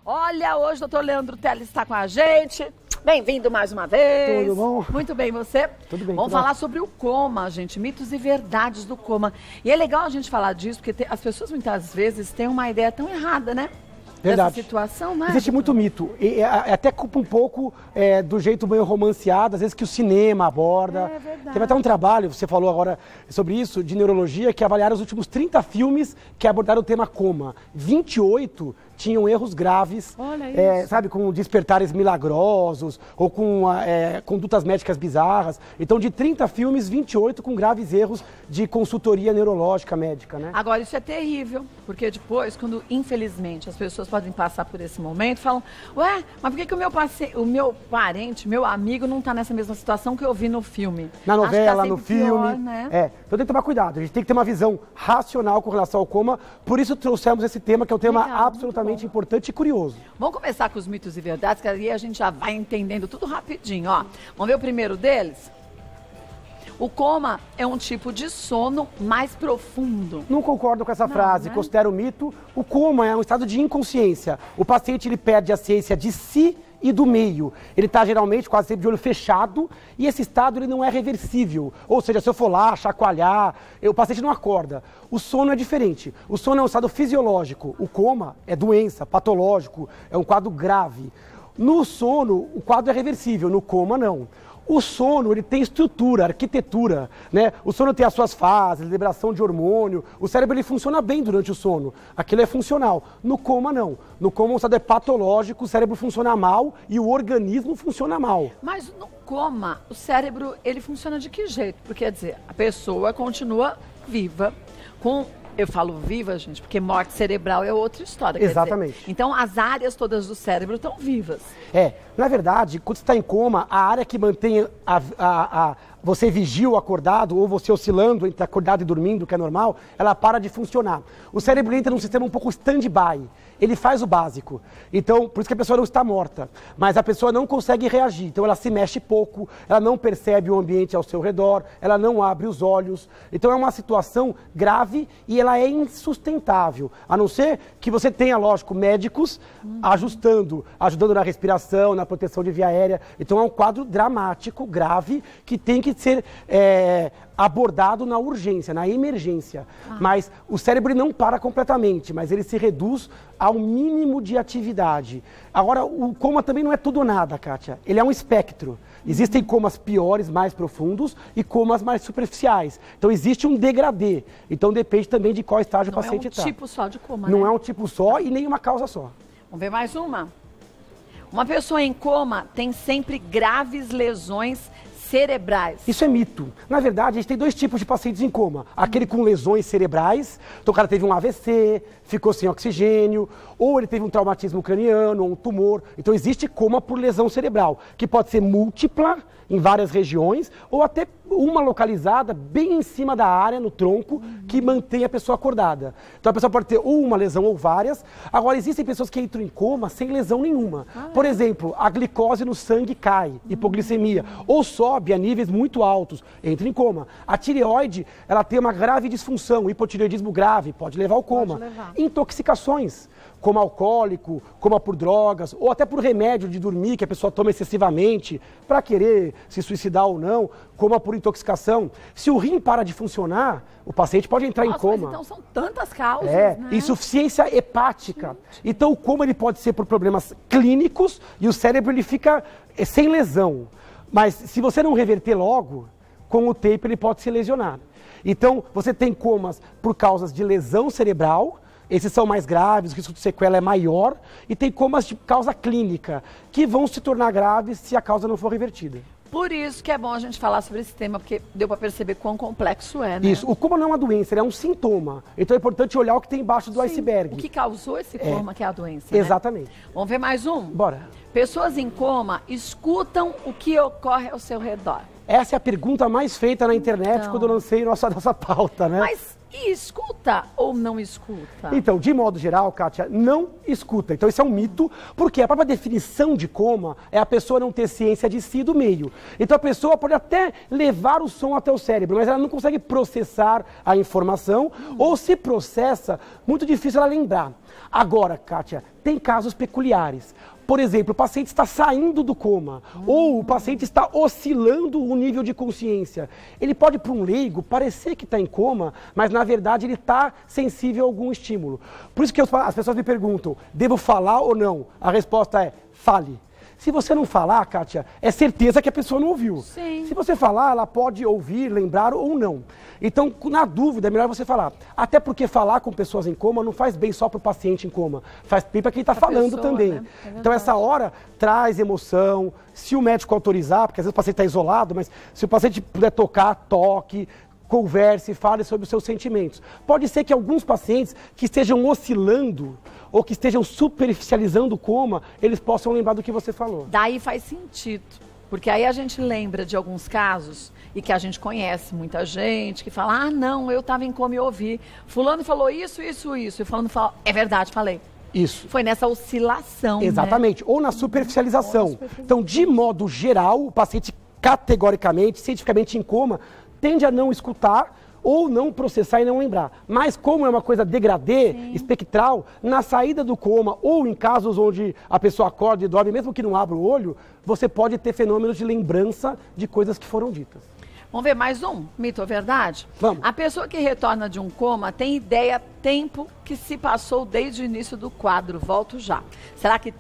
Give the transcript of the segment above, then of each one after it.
Olha, hoje o doutor Leandro Teles está com a gente. Bem-vindo mais uma vez. Tudo bom? Muito bem, você? Tudo bem. Vamos falar sobre o coma, gente, mitos e verdades do coma. E é legal a gente falar disso, porque as pessoas muitas vezes têm uma ideia tão errada, né? Verdade. Dessa situação, né? Existe muito mito. E até culpa um pouco do jeito meio romanceado, às vezes que o cinema aborda. É verdade. Teve até um trabalho, você falou agora sobre isso, de neurologia, que avaliaram os últimos 30 filmes que abordaram o tema coma. 28 tinham erros graves, Olha isso. sabe, com despertares milagrosos ou com condutas médicas bizarras. Então, de 30 filmes, 28 com graves erros de consultoria neurológica médica, né? Agora, isso é terrível, porque depois, quando, infelizmente, as pessoas podem passar por esse momento, falam, ué, mas por que o meu parente, meu amigo, não está nessa mesma situação que eu vi no filme? Na novela, no filme. Pior, né? Então tem que tomar cuidado, a gente tem que ter uma visão racional com relação ao coma, por isso trouxemos esse tema, que é um tema Legal, absolutamente importante e curioso. Vamos começar com os mitos e verdades, que aí a gente já vai entendendo tudo rapidinho, ó. Vamos ver o primeiro deles? O coma é um tipo de sono mais profundo. Não concordo com essa frase, né? considero mito. O coma é um estado de inconsciência. O paciente ele perde a ciência de si e do meio. Ele está geralmente quase sempre de olho fechado e esse estado ele não é reversível. Ou seja, se eu for lá, chacoalhar, o paciente não acorda. O sono é diferente. O sono é um estado fisiológico. O coma é doença, patológico, é um quadro grave. No sono, o quadro é reversível, no coma não. O sono, ele tem estrutura, arquitetura, né? O sono tem as suas fases, liberação de hormônio. O cérebro, ele funciona bem durante o sono. Aquilo é funcional. No coma, não. No coma, o estado é patológico, o cérebro funciona mal e o organismo funciona mal. Mas no coma, o cérebro, ele funciona de que jeito? Porque, quer dizer, a pessoa continua viva, eu falo viva, gente, porque morte cerebral é outra história. Exatamente. Quer dizer, então, as áreas todas do cérebro estão vivas. Na verdade, quando você está em coma, a área que mantém você vigio acordado ou você oscilando entre acordado e dormindo, que é normal, ela para de funcionar. O cérebro entra num sistema um pouco stand-by. Ele faz o básico. Então, por isso que a pessoa não está morta. Mas a pessoa não consegue reagir. Então, ela se mexe pouco, ela não percebe o ambiente ao seu redor, ela não abre os olhos. Então, é uma situação grave e ela é insustentável. A não ser que você tenha, lógico, médicos ajudando na respiração, na proteção de via aérea. Então, é um quadro dramático, grave, que tem que ser abordado na urgência, na emergência. Mas o cérebro não para completamente, mas ele se reduz ao mínimo de atividade. Agora, o coma também não é tudo ou nada, Kátia. Ele é um espectro. Existem comas piores, mais profundos, e comas mais superficiais. Então, existe um degradê. Então, depende também de qual estágio o paciente está. Não é um tipo só de coma, Não né? é um tipo só e nem uma causa só. Vamos ver mais uma? Uma pessoa em coma tem sempre graves lesões cerebrais. Isso é mito. Na verdade, a gente tem dois tipos de pacientes em coma. Aquele com lesões cerebrais, então o cara teve um AVC, ficou sem oxigênio, ou ele teve um traumatismo craniano, ou um tumor. Então existe coma por lesão cerebral, que pode ser múltipla, em várias regiões, ou até uma localizada bem em cima da área, no tronco, que mantém a pessoa acordada. Então a pessoa pode ter ou uma lesão ou várias. Agora, existem pessoas que entram em coma sem lesão nenhuma. Por exemplo, a glicose no sangue cai, hipoglicemia, ou sobe a níveis muito altos, entra em coma. A tireoide, ela tem uma grave disfunção, hipotireoidismo grave, pode levar ao coma. Intoxicações, coma alcoólico, coma por drogas, ou até por remédio de dormir, que a pessoa toma excessivamente, para querer se suicidar ou não, coma por intoxicação. Se o rim para de funcionar, o paciente pode entrar em coma. Mas então são tantas causas, né? Insuficiência hepática. Então o coma ele pode ser por problemas clínicos e o cérebro ele fica sem lesão. Mas se você não reverter logo, com o tempo ele pode se lesionar. Então você tem comas por causas de lesão cerebral. Esses são mais graves, o risco de sequela é maior, e tem comas de causa clínica, que vão se tornar graves se a causa não for revertida. Por isso que é bom a gente falar sobre esse tema, porque deu para perceber quão complexo é, né? Isso, o coma não é uma doença, ele é um sintoma. Então é importante olhar o que tem embaixo do iceberg. O que causou esse coma, que é a doença, Exatamente. Né? Vamos ver mais um? Bora. Pessoas em coma escutam o que ocorre ao seu redor. Essa é a pergunta mais feita na internet quando eu lancei nossa pauta, né? Mas e escuta ou não escuta? Então, de modo geral, Kátia, não escuta. Então, isso é um mito, porque a própria definição de coma é a pessoa não ter ciência de si e do meio. Então, a pessoa pode até levar o som até o cérebro, mas ela não consegue processar a informação, ou se processa, muito difícil ela lembrar. Agora, Kátia, tem casos peculiares. Por exemplo, o paciente está saindo do coma ou o paciente está oscilando o nível de consciência. Ele pode, para um leigo, parecer que está em coma, mas na verdade ele está sensível a algum estímulo. Por isso que as pessoas me perguntam, devo falar ou não? A resposta é, fale. Se você não falar, Kátia, é certeza que a pessoa não ouviu. Sim. Se você falar, ela pode ouvir, lembrar ou não. Então, na dúvida, é melhor você falar. Até porque falar com pessoas em coma não faz bem só para o paciente em coma. Faz bem para quem está falando pessoa, também. né? Então, essa hora traz emoção. Se o médico autorizar, porque às vezes o paciente está isolado, mas se o paciente puder tocar, toque. Converse, fale sobre os seus sentimentos. Pode ser que alguns pacientes que estejam oscilando ou que estejam superficializando o coma, eles possam lembrar do que você falou. Daí faz sentido, porque aí a gente lembra de alguns casos e que a gente conhece muita gente que fala, ah, não, eu estava em coma e ouvi. Fulano falou isso, isso, isso. E fulano fala, é verdade, falei. Isso. Foi nessa oscilação, exatamente, né? Ou na superficialização. Então, de modo geral, o paciente categoricamente, cientificamente em coma, tende a não escutar ou não processar e não lembrar. Mas como é uma coisa degradê, espectral, na saída do coma ou em casos onde a pessoa acorda e dorme, mesmo que não abra o olho, você pode ter fenômenos de lembrança de coisas que foram ditas. Vamos ver mais um mito ou verdade? Vamos. A pessoa que retorna de um coma tem ideia tempo que se passou desde o início do quadro. Volto já. Será que...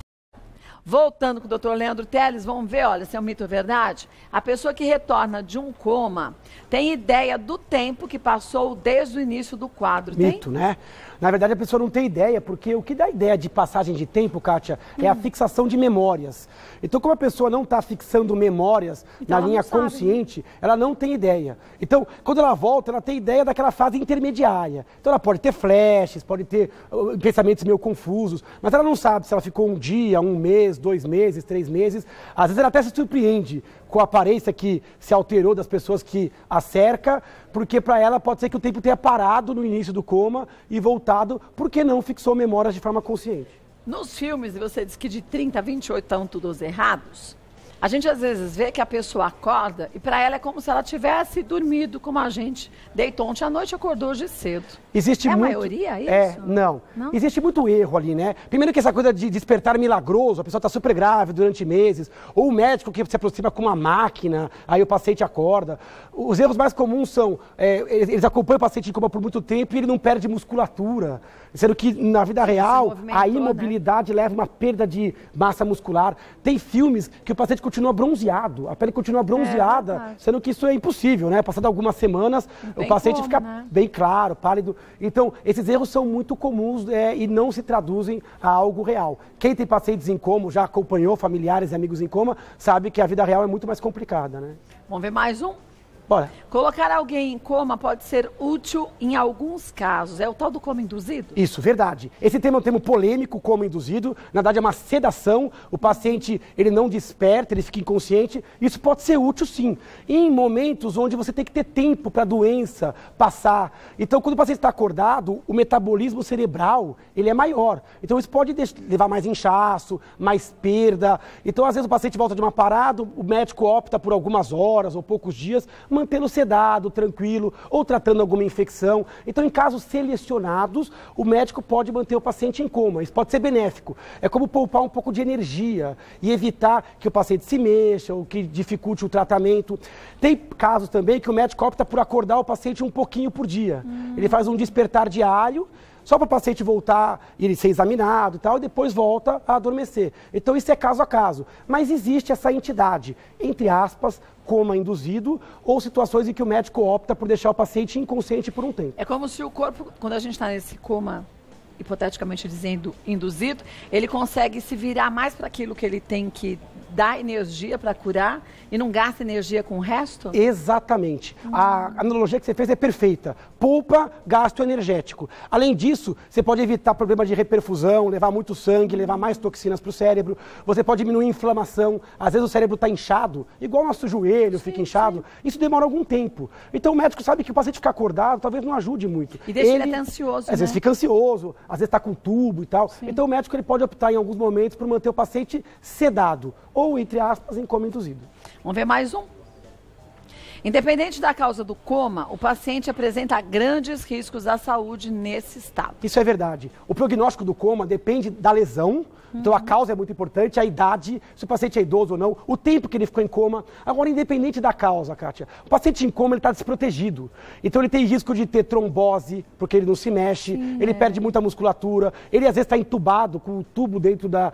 Voltando com o Dr. Leandro Teles, vamos ver, olha, se é um mito ou verdade. A pessoa que retorna de um coma tem ideia do tempo que passou desde o início do quadro. Mito, tem? né? Na verdade, a pessoa não tem ideia, porque o que dá ideia de passagem de tempo, Kátia, é a fixação de memórias. Então, como a pessoa não está fixando memórias então, na linha consciente, ela não tem ideia. Então, quando ela volta, ela tem ideia daquela fase intermediária. Então, ela pode ter flashes, pode ter pensamentos meio confusos, mas ela não sabe se ela ficou um dia, um mês, 2 meses, 3 meses. Às vezes ela até se surpreende com a aparência que se alterou das pessoas que a cerca, porque para ela pode ser que o tempo tenha parado no início do coma e voltado, porque não fixou memórias de forma consciente. Nos filmes, você diz que de 30 a 28 estão todos errados. A gente às vezes vê que a pessoa acorda e para ela é como se ela tivesse dormido, como a gente deitou ontem à noite e acordou hoje cedo. Existe a muito... maioria isso? Não. Existe muito erro ali, né? Primeiro que essa coisa de despertar milagroso, a pessoa está super grávida durante meses, ou o médico que se aproxima com uma máquina, aí o paciente acorda. Os erros mais comuns são, eles acompanham o paciente em coma por muito tempo e ele não perde musculatura, sendo que na vida real a imobilidade leva uma perda de massa muscular. Tem filmes que o paciente continua bronzeado, a pele continua bronzeada, sendo que isso é impossível, né? Passado algumas semanas, o paciente fica bem claro, pálido. Então, esses erros são muito comuns e não se traduzem a algo real. Quem tem pacientes em coma, já acompanhou familiares e amigos em coma, sabe que a vida real é muito mais complicada, né? Vamos ver mais um? Bora. Colocar alguém em coma pode ser útil em alguns casos. É o tal do coma induzido? Isso, verdade. Esse tema é um termo polêmico, coma induzido. Na verdade é uma sedação. O paciente, ele não desperta, ele fica inconsciente. Isso pode ser útil, sim. Em momentos onde você tem que ter tempo para a doença passar. Então, quando o paciente está acordado, o metabolismo cerebral, ele é maior. Então, isso pode levar mais inchaço, mais perda. Então, às vezes o paciente volta de uma parada, o médico opta por algumas horas ou poucos dias, mantê-lo sedado, tranquilo, ou tratando alguma infecção. Então, em casos selecionados, o médico pode manter o paciente em coma. Isso pode ser benéfico. É como poupar um pouco de energia e evitar que o paciente se mexa ou que dificulte o tratamento. Tem casos também que o médico opta por acordar o paciente um pouquinho por dia. Ele faz um despertar diário, só para o paciente voltar, ele ser examinado e tal, e depois volta a adormecer. Então isso é caso a caso. Mas existe essa entidade, entre aspas, coma induzido, ou situações em que o médico opta por deixar o paciente inconsciente por um tempo. É como se o corpo, quando a gente está nesse coma, hipoteticamente dizendo, induzido, ele consegue se virar mais para aquilo que ele tem que dar energia para curar e não gasta energia com o resto? Exatamente. A analogia que você fez é perfeita. Poupa gasto energético. Além disso, você pode evitar problemas de reperfusão, levar muito sangue, levar mais toxinas para o cérebro. Você pode diminuir a inflamação. Às vezes o cérebro está inchado, igual o nosso joelho fica inchado. Isso demora algum tempo. Então o médico sabe que o paciente ficar acordado talvez não ajude muito. E deixa ele até ansioso, às vezes fica ansioso, às vezes está com tubo e tal. Então o médico ele pode optar em alguns momentos por manter o paciente sedado ou, entre aspas, em coma induzido. Vamos ver mais um? Independente da causa do coma, o paciente apresenta grandes riscos à saúde nesse estado. Isso é verdade. O prognóstico do coma depende da lesão. Então a causa é muito importante, a idade, se o paciente é idoso ou não, o tempo que ele ficou em coma. Agora, independente da causa, Kátia, o paciente em coma ele está desprotegido. Então ele tem risco de ter trombose, porque ele não se mexe, ele perde muita musculatura, ele às vezes está entubado com o tubo dentro da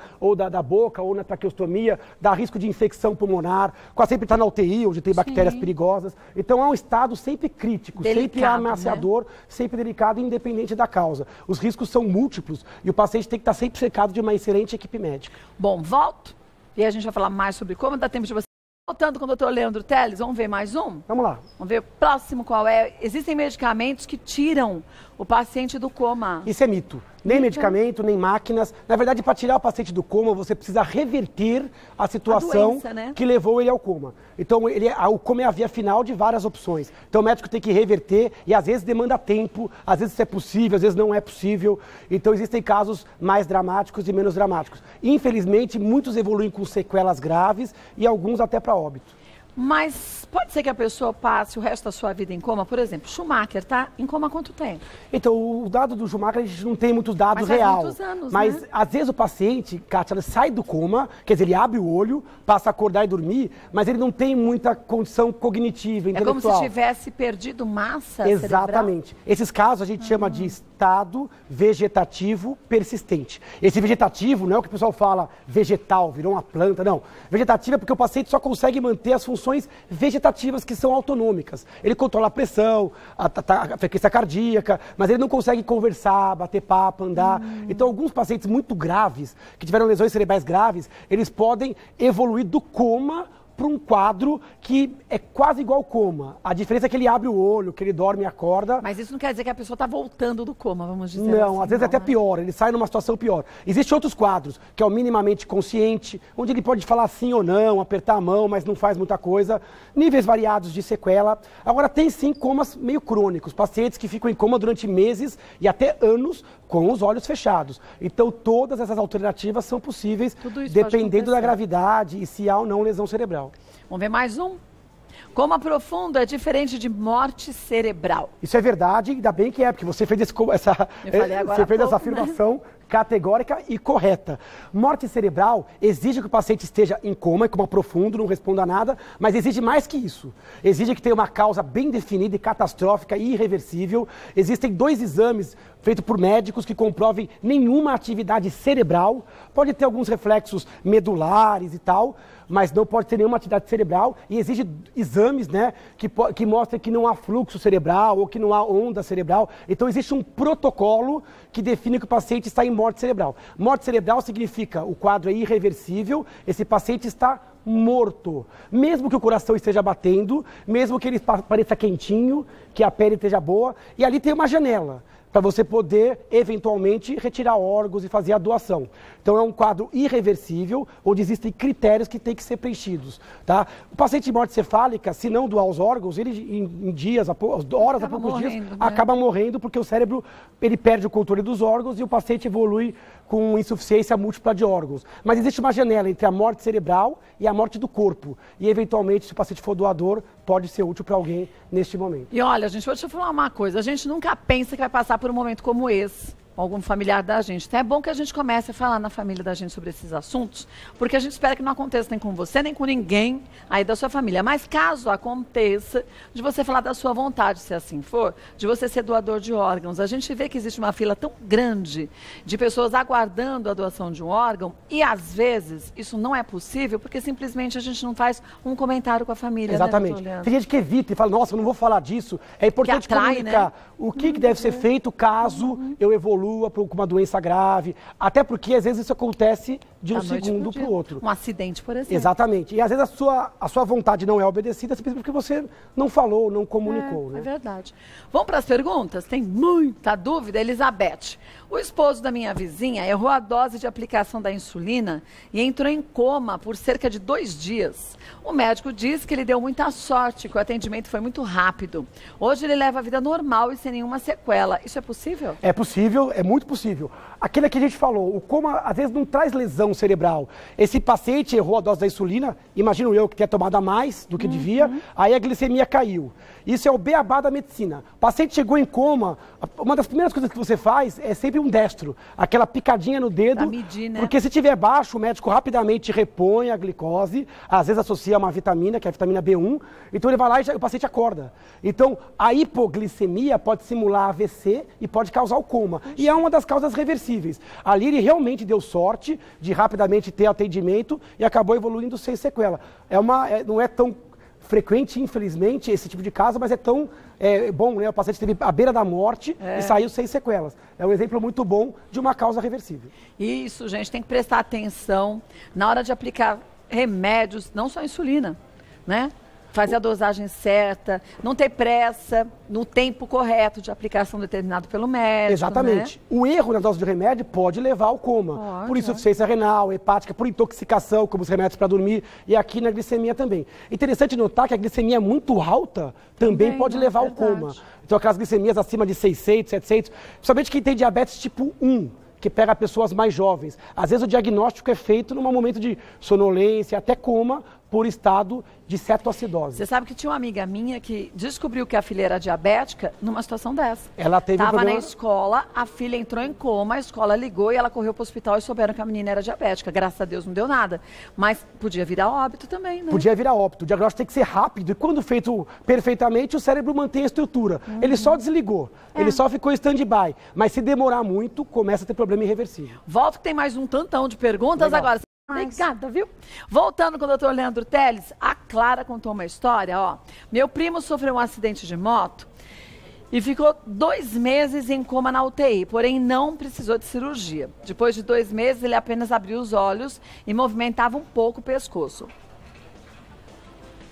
boca ou na traqueostomia, dá risco de infecção pulmonar, quase sempre está na UTI, onde tem bactérias perigosas. Então é um estado sempre crítico, delicado, sempre ameaçador, sempre delicado, independente da causa. Os riscos são múltiplos e o paciente tem que estar sempre cercado de uma excelente equipe médica. Bom, volto. E a gente vai falar mais sobre como dá tempo de você. Voltando com o Dr. Leandro Teles, vamos ver mais um? Vamos lá. Vamos ver o próximo qual é. Existem medicamentos que tiram o paciente do coma. Isso é mito. Nem medicamento, nem máquinas. Na verdade, para tirar o paciente do coma, você precisa reverter a situação doença, né? que levou ele ao coma. Então, o coma é a via final de várias opções. Então, o médico tem que reverter e, às vezes, demanda tempo. Às vezes, isso é possível, às vezes, não é possível. Então, existem casos mais dramáticos e menos dramáticos. Infelizmente, muitos evoluem com sequelas graves e alguns até para óbito. Mas pode ser que a pessoa passe o resto da sua vida em coma? Por exemplo, Schumacher tá em coma há quanto tempo? Então, o dado do Schumacher, a gente não tem muitos dados Mas faz real. muitos anos, mas, né? às vezes, o paciente, Kátia, ele sai do coma, quer dizer, ele abre o olho, passa a acordar e dormir, mas ele não tem muita condição cognitiva, intelectual. É como se tivesse perdido massa Exatamente. cerebral? Esses casos a gente chama de estado vegetativo persistente. Esse vegetativo não é o que o pessoal fala vegetal, virou uma planta, não. Vegetativo é porque o paciente só consegue manter as funções vegetativas que são autonômicas. Ele controla a pressão, a frequência cardíaca, mas ele não consegue conversar, bater papo, andar. Então, alguns pacientes muito graves, que tiveram lesões cerebrais graves, eles podem evoluir do coma para um quadro que é quase igual ao coma. A diferença é que ele abre o olho, que ele dorme e acorda. Mas isso não quer dizer que a pessoa está voltando do coma, vamos dizer Não, assim, às vezes é até pior, ele sai numa situação pior. Existem outros quadros, que é o minimamente consciente, onde ele pode falar sim ou não, apertar a mão, mas não faz muita coisa. Níveis variados de sequela. Agora, tem sim comas meio crônicos, pacientes que ficam em coma durante meses e até anos com os olhos fechados. Então, todas essas alternativas são possíveis, dependendo da gravidade e se há ou não lesão cerebral. Vamos ver mais um? Coma profundo é diferente de morte cerebral. Isso é verdade, ainda bem que é, porque você fez essa afirmação categórica e correta. Morte cerebral exige que o paciente esteja em coma, em coma profundo, não responda a nada, mas exige mais que isso. Exige que tenha uma causa bem definida e catastrófica e irreversível. Existem 2 exames feitos por médicos que comprovem nenhuma atividade cerebral. Pode ter alguns reflexos medulares e tal, mas não pode ter nenhuma atividade cerebral e exige exames, né, que mostrem que não há fluxo cerebral ou que não há onda cerebral. Então existe um protocolo que define que o paciente está em morte cerebral. Morte cerebral significa o quadro é irreversível, esse paciente está morto. Mesmo que o coração esteja batendo, mesmo que ele pareça quentinho, que a pele esteja boa, e ali tem uma janela para você poder, eventualmente, retirar órgãos e fazer a doação. Então, é um quadro irreversível, onde existem critérios que têm que ser preenchidos. Tá? O paciente de morte cefálica, se não doar os órgãos, ele, em dias, horas, a poucos dias, acaba morrendo, porque o cérebro ele perde o controle dos órgãos e o paciente evolui com insuficiência múltipla de órgãos. Mas existe uma janela entre a morte cerebral e a morte do corpo. E, eventualmente, se o paciente for doador, pode ser útil para alguém neste momento. E olha, gente, vou te falar uma coisa. A gente nunca pensa que vai passar por um momento como esse, algum familiar da gente. Então é bom que a gente comece a falar na família da gente sobre esses assuntos, porque a gente espera que não aconteça nem com você, nem com ninguém aí da sua família. Mas caso aconteça, de você falar da sua vontade, se assim for, de você ser doador de órgãos. A gente vê que existe uma fila tão grande de pessoas aguardando a doação de um órgão e, às vezes, isso não é possível porque simplesmente a gente não faz um comentário com a família. Exatamente. Né, tem gente que evita e fala, nossa, eu não vou falar disso. É importante comunicar, né, o que deve ser feito caso eu evolua com uma doença grave. Até porque, às vezes, isso acontece de um segundo para o outro. Um acidente, por exemplo. Exatamente. E, às vezes, a sua vontade não é obedecida simplesmente porque você não falou, não comunicou. É verdade. Vamos para as perguntas? Tem muita dúvida. Elizabeth, o esposo da minha vizinha errou a dose de aplicação da insulina e entrou em coma por cerca de 2 dias. O médico disse que ele deu muita sorte, que o atendimento foi muito rápido. Hoje ele leva a vida normal e sem nenhuma sequela. Isso é possível? É possível. é muito possível. Aquele que a gente falou, o coma às vezes não traz lesão cerebral. Esse paciente errou a dose da insulina, imagino eu que tenha tomado a mais do que devia, aí a glicemia caiu. Isso é o beabá da medicina. O paciente chegou em coma, uma das primeiras coisas que você faz é sempre um destro, aquela picadinha no dedo, pra medir, né? Porque se tiver baixo, o médico rapidamente repõe a glicose, às vezes associa uma vitamina, que é a vitamina B1, então ele vai lá e o paciente acorda. Então, a hipoglicemia pode simular AVC e pode causar o coma. E é uma das causas reversíveis. Ali ele realmente deu sorte de rapidamente ter atendimento e acabou evoluindo sem sequela. Não é tão frequente, infelizmente, esse tipo de caso, mas é tão bom, né? O paciente esteve à beira da morte e saiu sem sequelas. É um exemplo muito bom de uma causa reversível. Isso, gente, tem que prestar atenção na hora de aplicar remédios, não só insulina, né? Fazer a dosagem certa, não ter pressa no tempo correto de aplicação determinado pelo médico. Exatamente. Né? O erro na dose de remédio pode levar ao coma. Por insuficiência renal, hepática, por intoxicação, como os remédios para dormir, e aqui na glicemia também. Interessante notar que a glicemia muito alta também pode levar ao coma. Então aquelas glicemias acima de 600, 700, principalmente quem tem diabetes tipo 1. Que pega pessoas mais jovens. Às vezes o diagnóstico é feito num momento de sonolência, até coma, por estado de cetoacidose. Você sabe que tinha uma amiga minha que descobriu que a filha era diabética numa situação dessa. Ela teve Tava problema... na escola, a filha entrou em coma, a escola ligou e ela correu para o hospital e souberam que a menina era diabética. Graças a Deus não deu nada. Mas podia virar óbito também, né? Podia virar óbito. O diagnóstico tem que ser rápido e quando feito perfeitamente, o cérebro mantém a estrutura. Ele só desligou, ele só ficou em stand-by. Mas se demorar muito, começa a ter problema irreversível. Volto que tem mais um tantão de perguntas. Legal. Agora. Obrigada, viu? Voltando com o doutor Leandro Teles, a Clara contou uma história, ó. Meu primo sofreu um acidente de moto e ficou 2 meses em coma na UTI, porém não precisou de cirurgia. Depois de 2 meses, ele apenas abriu os olhos e movimentava um pouco o pescoço.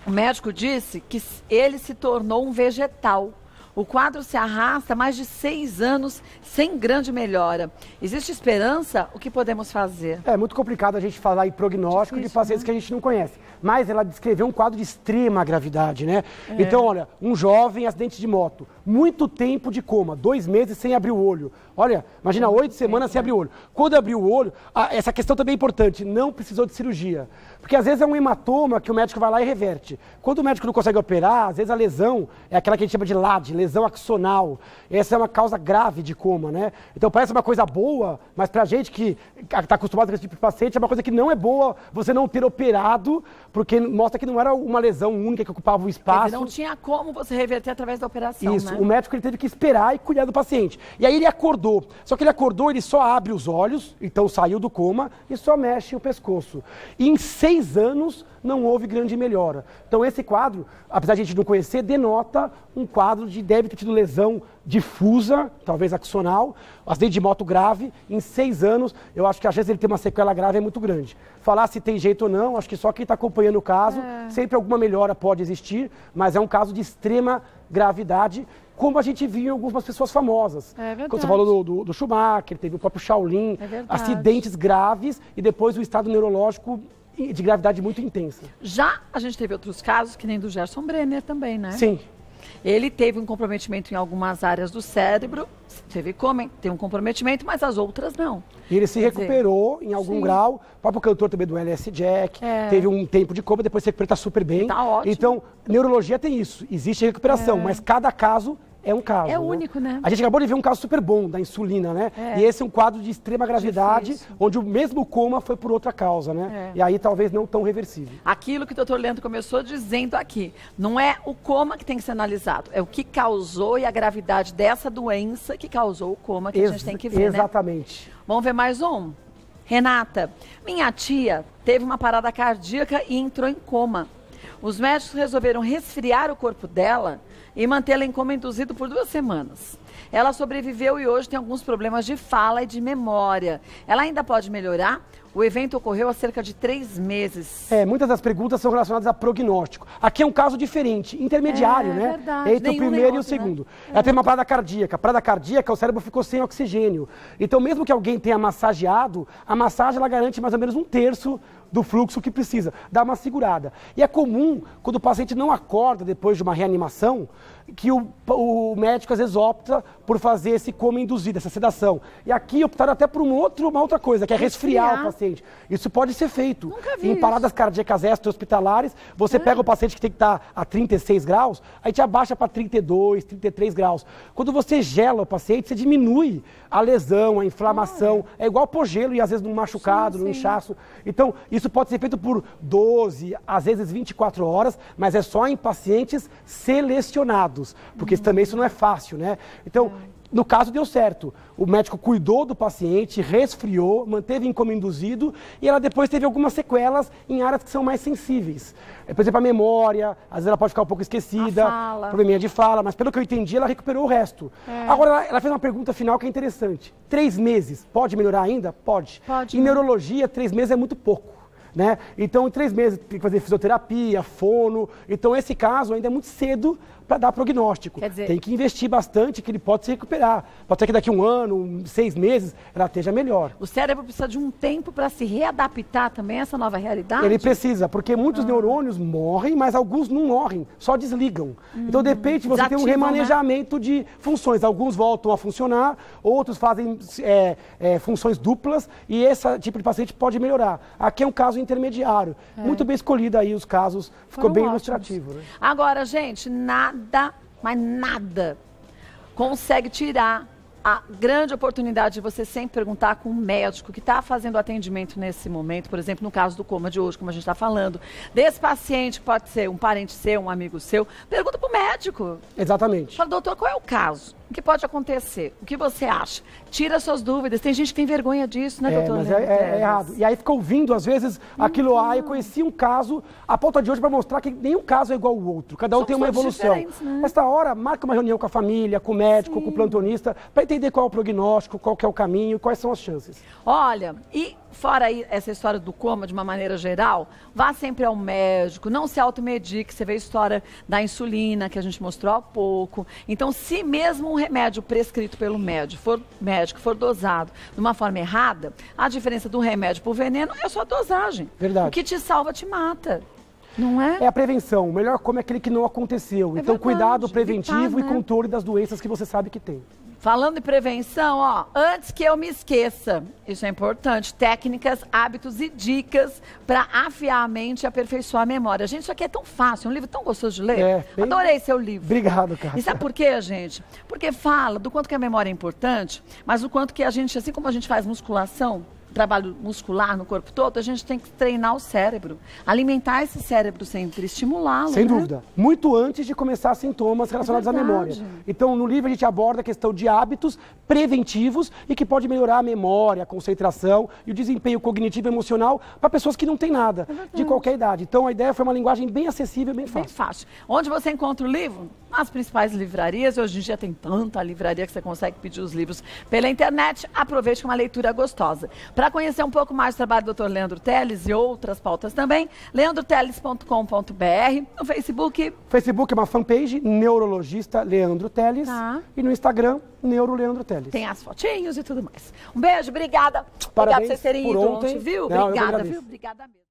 O médico disse que ele se tornou um vegetal. O quadro se arrasta há mais de 6 anos sem grande melhora. Existe esperança? O que podemos fazer? É muito complicado a gente falar em prognóstico de pacientes que a gente não conhece. Mas ela descreveu um quadro de extrema gravidade, né? Então, olha, um jovem, acidente de moto, muito tempo de coma, 2 meses sem abrir o olho. Olha, imagina 8 semanas sem abrir o olho. Quando abriu o olho, essa questão também é importante, não precisou de cirurgia. Porque às vezes é um hematoma que o médico vai lá e reverte. Quando o médico não consegue operar, às vezes a lesão é aquela que a gente chama de LAD, lesão axonal. Essa é uma causa grave de coma, né? Então parece uma coisa boa, mas pra gente que está acostumado com esse tipo de paciente, é uma coisa que não é boa você não ter operado, porque mostra que não era uma lesão única que ocupava o espaço. Quer dizer, não tinha como você reverter através da operação, Isso, né? O médico ele teve que esperar e cuidar do paciente. E aí ele acordou. Só que ele acordou, ele só abre os olhos, então saiu do coma e só mexe o pescoço. E em 6 anos não houve grande melhora. Então esse quadro, apesar de a gente não conhecer, denota um quadro de deve ter tido lesão difusa, talvez axonal, acidente de moto grave, em 6 anos, eu acho que a chance de ele ter uma sequela grave é muito grande. Falar se tem jeito ou não, acho que só quem está acompanhando o caso, sempre alguma melhora pode existir, mas é um caso de extrema gravidade, como a gente viu em algumas pessoas famosas. É verdade. Quando você falou do Schumacher, teve o próprio Shaolin, acidentes graves e depois o estado neurológico de gravidade muito intensa. Já a gente teve outros casos, que nem do Gerson Brenner também, né? Sim. Ele teve um comprometimento em algumas áreas do cérebro, tem um comprometimento, mas as outras não. E ele se recuperou em algum grau. O próprio cantor também do LS Jack teve um tempo de coma, depois se recupera, está super bem. Tá ótimo. Então, neurologia tem isso, existe recuperação, mas cada caso é um caso. É único, né? A gente acabou de ver um caso super bom da insulina, né? E esse é um quadro de extrema gravidade, onde o mesmo coma foi por outra causa, né? E aí talvez não tão reversível. Aquilo que o doutor Leandro começou dizendo aqui, não é o coma que tem que ser analisado, é o que causou e a gravidade dessa doença que causou o coma que a gente tem que ver, Exatamente. Né? Vamos ver mais um? Renata, minha tia teve uma parada cardíaca e entrou em coma. Os médicos resolveram resfriar o corpo dela e mantê-la em coma induzido por 2 semanas. Ela sobreviveu e hoje tem alguns problemas de fala e de memória. Ela ainda pode melhorar? O evento ocorreu há cerca de 3 meses. Muitas das perguntas são relacionadas a prognóstico. Aqui é um caso diferente, intermediário, né? Verdade. Entre o primeiro e o segundo. Né? Ela tem uma parada cardíaca. Parada cardíaca, o cérebro ficou sem oxigênio. Então, mesmo que alguém tenha massageado, a massagem ela garante mais ou menos 1/3 do fluxo que precisa, dá uma segurada. E é comum, quando o paciente não acorda depois de uma reanimação, que o médico às vezes opta por fazer esse coma induzido, essa sedação. E aqui optaram até por uma outra coisa, que é resfriar o paciente. Isso pode ser feito. Em paradas cardíacas extra-hospitalares, você pega o paciente que tem que estar a 36 graus, aí te abaixa para 32, 33 graus. Quando você gela o paciente, você diminui a lesão, a inflamação. É igual pôr gelo e às vezes num machucado, num inchaço. Então, isso pode ser feito por 12, às vezes 24 horas, mas é só em pacientes selecionados. Porque também isso não é fácil, né? Então, no caso deu certo. O médico cuidou do paciente, resfriou, manteve em coma induzido e ela depois teve algumas sequelas em áreas que são mais sensíveis. Por exemplo, a memória, às vezes ela pode ficar um pouco esquecida, probleminha de fala, mas pelo que eu entendi, ela recuperou o resto. Agora, ela fez uma pergunta final que é interessante. 3 meses, pode melhorar ainda? Pode. Em neurologia, 3 meses é muito pouco. Né? Então, em 3 meses tem que fazer fisioterapia, fono. Então, esse caso ainda é muito cedo para dar prognóstico. Quer dizer, tem que investir bastante, que ele pode se recuperar. Pode ser que daqui a 1 ano, 6 meses, ela esteja melhor. O cérebro precisa de um tempo para se readaptar também a essa nova realidade? Ele precisa, porque muitos neurônios morrem, mas alguns não morrem, só desligam. Então, de repente, você tem um remanejamento de funções. Alguns voltam a funcionar, outros fazem funções duplas, e esse tipo de paciente pode melhorar. Aqui é um caso intermediário. Muito bem escolhido aí os casos, ficou bem ilustrativo. Né? Agora, gente, nada, mas nada consegue tirar a grande oportunidade de você sempre perguntar com um médico que está fazendo atendimento nesse momento, por exemplo, no caso do coma de hoje, como a gente está falando, desse paciente que pode ser um parente seu, um amigo seu, pergunta para o médico. Exatamente. Fala, doutor, qual é o caso? O que pode acontecer? O que você acha? Tira suas dúvidas. Tem gente que tem vergonha disso, né, doutor? Mas é errado. E aí fica ouvindo, às vezes, aquilo lá. Eu conheci um caso, a pauta de hoje para mostrar que nenhum caso é igual ao outro. Cada um tem uma evolução. Né? Nesta hora, marca uma reunião com a família, com o médico, com o plantonista, para entender qual é o prognóstico, qual que é o caminho, quais são as chances. Olha, e fora aí essa história do coma, de uma maneira geral, vá sempre ao médico, não se automedique. Você vê a história da insulina, que a gente mostrou há pouco. Então, se mesmo um remédio prescrito pelo médico for dosado de uma forma errada, a diferença do remédio para o veneno é só a dosagem. Verdade. O que te salva te mata. Não é? É a prevenção. O melhor como é aquele que não aconteceu. Então, verdade, cuidado preventivo e controle das doenças que você sabe que tem. Falando em prevenção, ó, antes que eu me esqueça, isso é importante, técnicas, hábitos e dicas para afiar a mente e aperfeiçoar a memória. Gente, isso aqui é tão fácil, um livro tão gostoso de ler. Adorei seu livro. Obrigado, cara. E sabe por quê, gente? Porque fala do quanto que a memória é importante, mas o quanto que a gente, assim como a gente faz musculação, trabalho muscular no corpo todo, a gente tem que treinar o cérebro, alimentar esse cérebro sempre, estimulá-lo. Sem dúvida. Muito antes de começar sintomas relacionados à memória. Então, no livro a gente aborda a questão de hábitos preventivos e que pode melhorar a memória, a concentração e o desempenho cognitivo e emocional para pessoas que não têm nada, de qualquer idade. Então, a ideia foi uma linguagem bem acessível, bem fácil. Bem fácil. Onde você encontra o livro? Nas principais livrarias. Hoje em dia tem tanta livraria que você consegue pedir os livros pela internet. Aproveite com uma leitura gostosa. Para conhecer um pouco mais do trabalho do Dr. Leandro Teles e outras pautas também, leandroteles.com.br, no Facebook. Facebook é uma fanpage, neurologista Leandro Teles, e no Instagram, Neuroleandro Teles. Tem as fotinhos e tudo mais. Um beijo, obrigada. Parabéns Obrigada por vocês terem ido ontem, viu? Não, obrigada, viu? Obrigada mesmo.